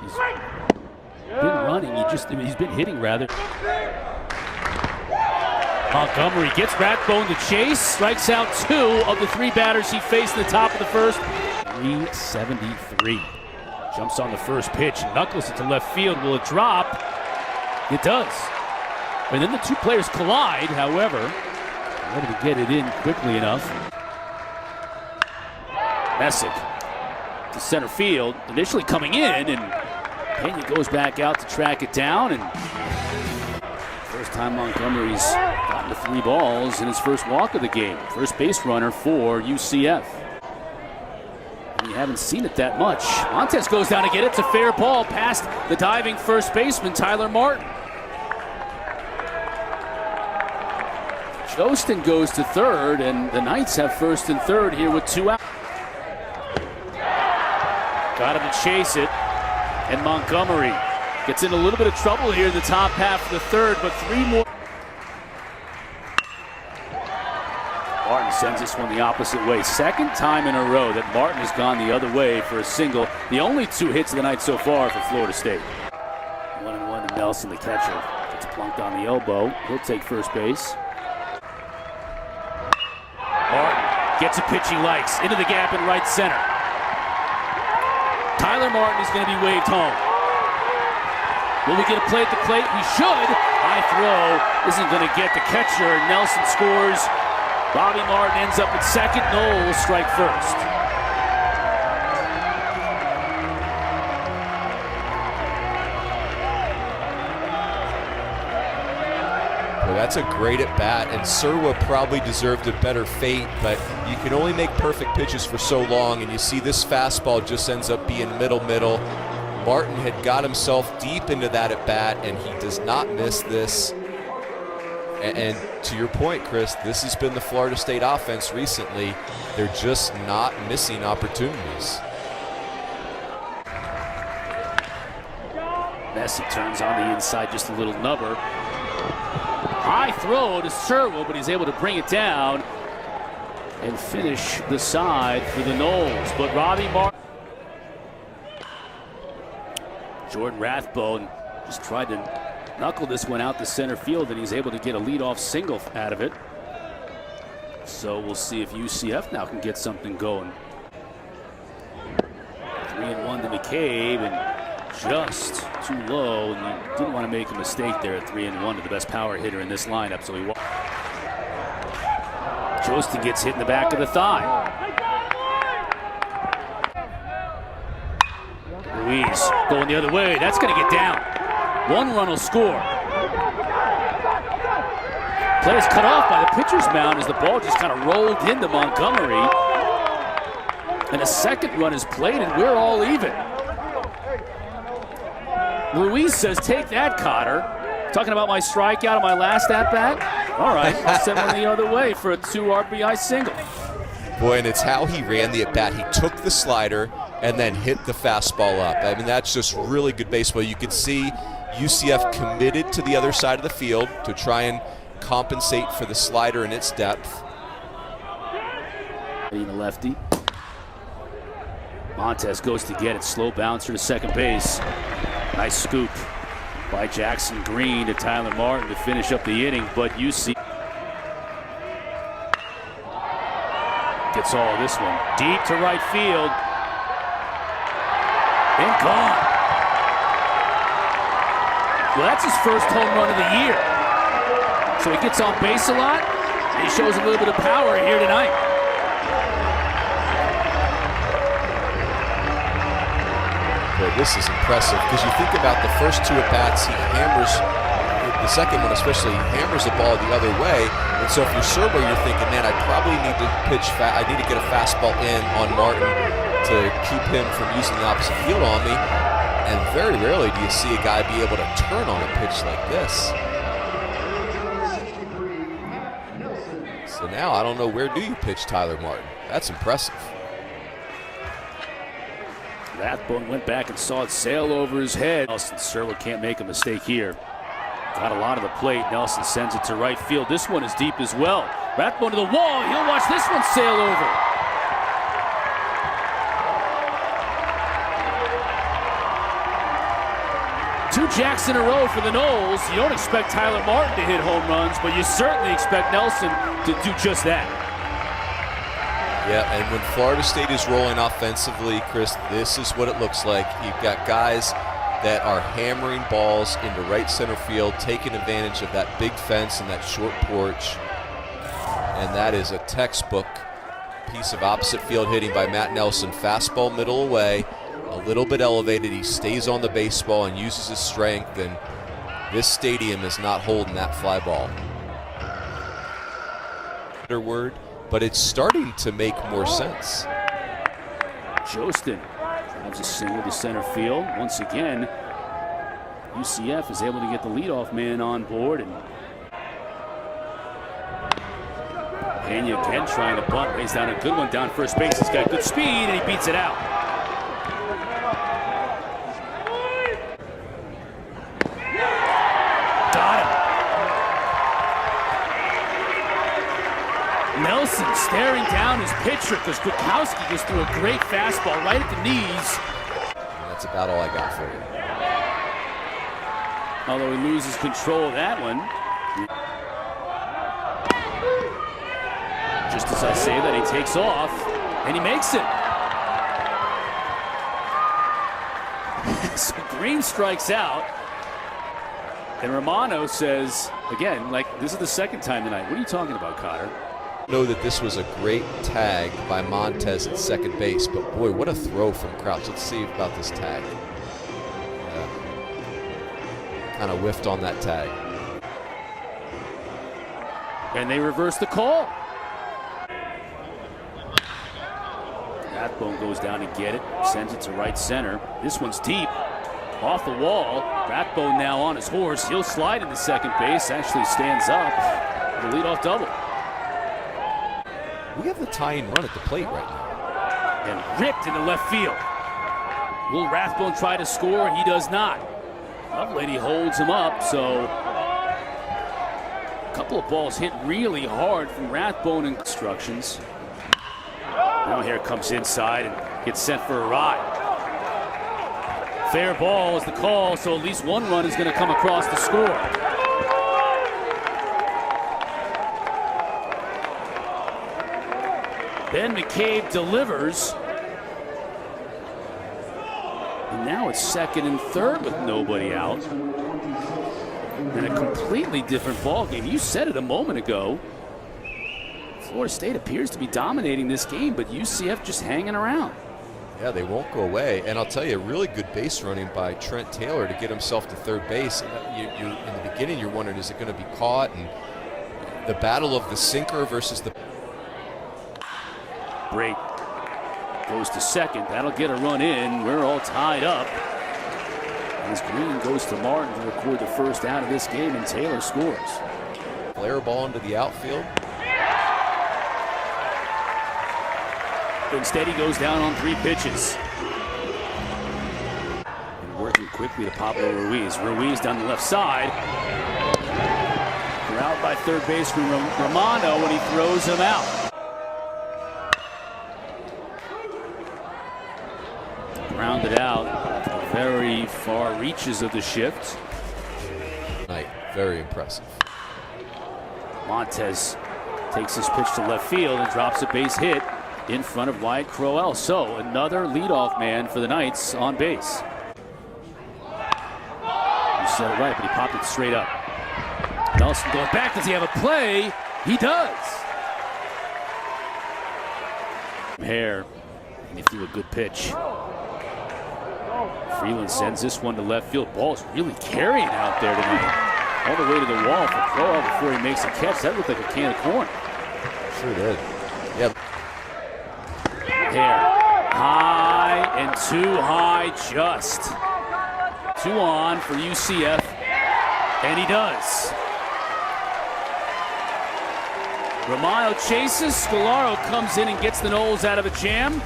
He's been running. He's been hitting rather. Montgomery gets Rathbone to chase, strikes out 2 of the 3 batters he faced in the top of the first. 373. Jumps on the first pitch, knuckles it to left field. Will it drop? It does. And then the 2 players collide, however, able to get it in quickly enough. Messick to center field, initially coming in, and Pena goes back out to track it down. And first time Montgomery's gotten to 3 balls in his first walk of the game. First base runner for UCF. And you haven't seen it that much. Montes goes down to get it. It's a fair ball past the diving first baseman, Tyler Martin. Jostin goes to third, and the Knights have first and third here with 2 out. Got him to chase it, and Montgomery gets in a little bit of trouble here in the top half of the third, but 3 more. Martin sends this one the opposite way. Second time in a row that Martin has gone the other way for a single. The only 2 hits of the night so far for Florida State. 1-1 to Nelson, the catcher. Gets plunked on the elbow. He'll take first base. Martin gets a pitch he likes into the gap in right center. Tyler Martin is going to be waved home. Will we get a play at the plate? We should. High throw isn't going to get the catcher. Nelson scores. Bobby Martin ends up at second. Knowles strike first. Well, that's a great at bat, and Serwa probably deserved a better fate, but you can only make perfect pitches for so long, and you see this fastball just ends up being middle. Martin had got himself deep into that at bat, and he does not miss this. And to your point, Chris, this has been the Florida State offense recently. They're just not missing opportunities. Messi turns on the inside, just a little nubber. High throw to Serwa, but he's able to bring it down and finish the side for the Noles. But Robbie Martin. Jordan Rathbone just tried to knuckle this one out to center field, and he's able to get a leadoff single out of it. So we'll see if UCF now can get something going. 3-1 to McCabe, and just too low, and he didn't want to make a mistake there at 3-1 to the best power hitter in this lineup. So he Jostin gets hit in the back of the thigh. Ruiz going the other way. That's going to get down. 1 run will score. Play is cut off by the pitcher's mound as the ball just kind of rolled into Montgomery. And a second run is played, and we're all even. Ruiz says, "Take that, Cotter." Talking about my strikeout on my last at-bat? All right, I'll send one the other way for a 2 RBI single. Boy, and it's how he ran the at-bat. He took the slider and then hit the fastball up. I mean, that's just really good baseball. You can see UCF committed to the other side of the field to try and compensate for the slider and its depth. The lefty. Montes goes to get it. Slow bouncer to second base. Nice scoop by Jackson Green to Tyler Martin to finish up the inning, but UC gets all of this one. Deep to right field. And gone. Well, that's his first home run of the year. So he gets on base a lot, and he shows a little bit of power here tonight. Boy, this is impressive, because you think about the first 2 at-bats, he hammers, the second one especially, he hammers the ball the other way. And so if you're Serwa, you're thinking, man, I probably need to I need to get a fastball in on Martin to keep him from using the opposite field on me. And very rarely do you see a guy be able to turn on a pitch like this. So now I don't know, where do you pitch Tyler Martin? That's impressive. Rathbone went back and saw it sail over his head. Nelson Serwa can't make a mistake here. Got a lot of the plate. Nelson sends it to right field. This one is deep as well. Rathbone to the wall. He'll watch this one sail over. 2 jacks in a row for the Noles. You don't expect Tyler Martin to hit home runs, but you certainly expect Nelson to do just that. Yeah, and when Florida State is rolling offensively, Chris, this is what it looks like. You've got guys that are hammering balls into right center field, taking advantage of that big fence and that short porch. And that is a textbook piece of opposite field hitting by Matt Nelson. Fastball middle away, a little bit elevated. He stays on the baseball and uses his strength, and this stadium is not holding that fly ball. Word, but it's starting to make more sense. Jostin drives a single to center field. Once again, UCF is able to get the leadoff man on board, and Pena again trying to bunt, lays down a good one down first base. He's got good speed and he beats it out. Got him. Nelson staring down his pitcher because Kwiatkowski just threw a great fastball right at the knees. And that's about all I got for you. Although he loses control of that one. Just as I say that, he takes off and he makes it. So Green strikes out. And Romano says, again, like, this is the second time tonight. What are you talking about, Cotter? I know that this was a great tag by Montez at second base, but boy, what a throw from Crouch. Let's see about this tag. Kind of whiffed on that tag. And they reverse the call. Rathbone goes down to get it, sends it to right center. This one's deep, off the wall. Rathbone now on his horse. He'll slide into second base, actually stands up. The leadoff double. We have the tying run at the plate right now. And ripped into left field. Will Rathbone try to score? He does not. Lovelady holds him up, so a couple of balls hit really hard from Rathbone instructions. Now here comes inside and gets sent for a ride. Fair ball is the call, so at least one run is going to come across the score. Ben McCabe delivers. And now it's second and third with nobody out. And a completely different ball game. You said it a moment ago. Florida State appears to be dominating this game, but UCF just hanging around. Yeah, they won't go away. And I'll tell you, really good base running by Trent Taylor to get himself to third base. In the beginning, you're wondering, is it going to be caught? And the battle of the sinker versus the... Great. Goes to second. That'll get a run in. We're all tied up. As Green goes to Martin to record the first out of this game, and Taylor scores. Flare ball into the outfield. Instead, he goes down on 3 pitches. And working quickly to Pablo Ruiz. Ruiz down the left side. Corralled by third baseman Romano when he throws him out. Grounded out. Very far reaches of the shift. Very impressive. Montez takes his pitch to left field and drops a base hit in front of Wyatt Crowell. So another leadoff man for the Knights on base. You said it right, but he popped it straight up. Nelson going back. Does he have a play? He does. Hare, and he threw a good pitch. Freeland sends this one to left field. Ball's really carrying out there tonight. All the way to the wall for Crowell before he makes a catch. That looked like a can of corn. Sure did. Yep. Hare, high and too high just. 2 on for UCF, and he does. Romano chases, Scolaro comes in and gets the Noles out of a jam.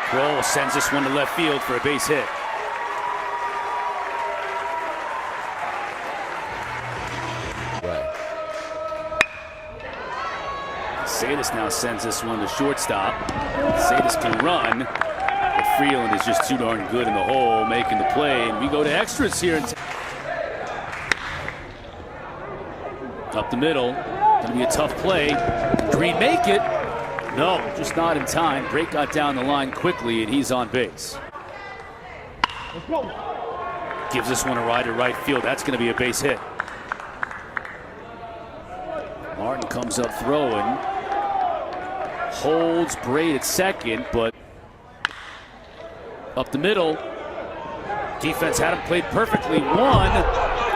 Crowell sends this one to left field for a base hit. Sadis now sends this one to shortstop. Sadis can run, but Freeland is just too darn good in the hole, making the play. And we go to extras here. Up the middle. Going to be a tough play. Green make it. No, just not in time. Drake got down the line quickly, and he's on base. Gives this one a ride to right field. That's going to be a base hit. Martin comes up throwing. Holds Braid at second, but up the middle. Defense had him played perfectly. One.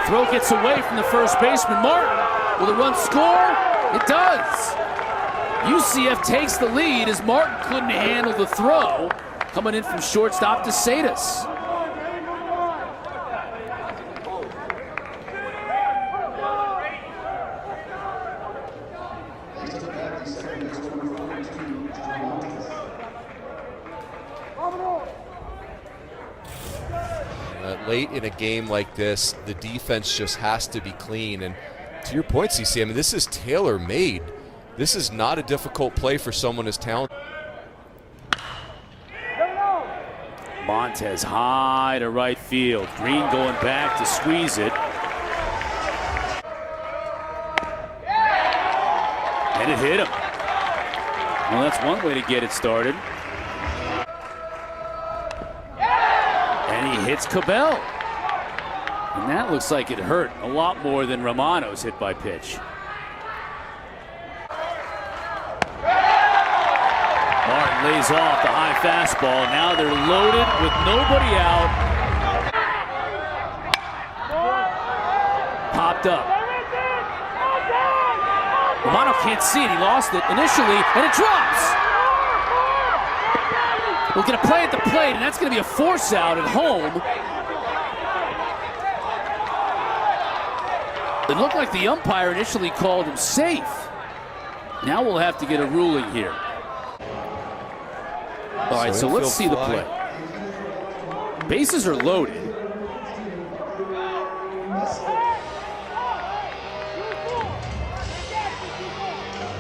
Throw gets away from the first baseman. Martin, will the run score? It does. UCF takes the lead as Martin couldn't handle the throw. Coming in from shortstop to Sadis. Late in a game like this, the defense just has to be clean. And to your point, CC, I mean, this is tailor-made. This is not a difficult play for someone as talented. Montez high to right field. Green going back to squeeze it. And it hit him. Well, that's one way to get it started. And he hits Cabell. And that looks like it hurt a lot more than Romano's hit by pitch. Martin lays off the high fastball. Now they're loaded with nobody out. Popped up. Romano can't see it. He lost it initially, and it drops. We're going to play at the plate, and that's going to be a force out at home. It looked like the umpire initially called him safe. Now we'll have to get a ruling here. All right, so let's see the play. Bases are loaded.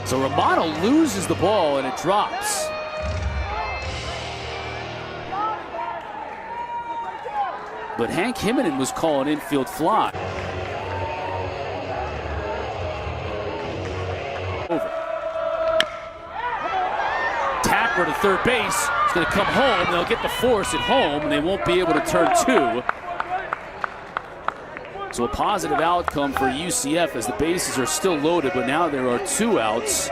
So Romano loses the ball, and it drops. But Hank Himmonen was calling infield fly. Over. Tapper to third base. It's going to come home. They'll get the force at home, and they won't be able to turn two. So a positive outcome for UCF as the bases are still loaded, but now there are two outs.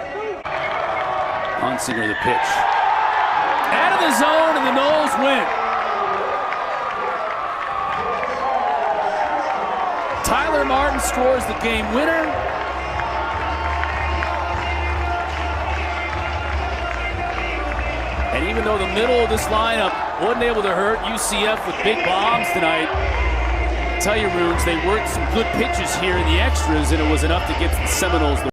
Hunsinger the pitch. Out of the zone, and the Noles win. Tyler Martin scores the game winner. And even though the middle of this lineup wasn't able to hurt UCF with big bombs tonight, I tell you, Runes, they worked some good pitches here in the extras, and it was enough to get the Seminoles the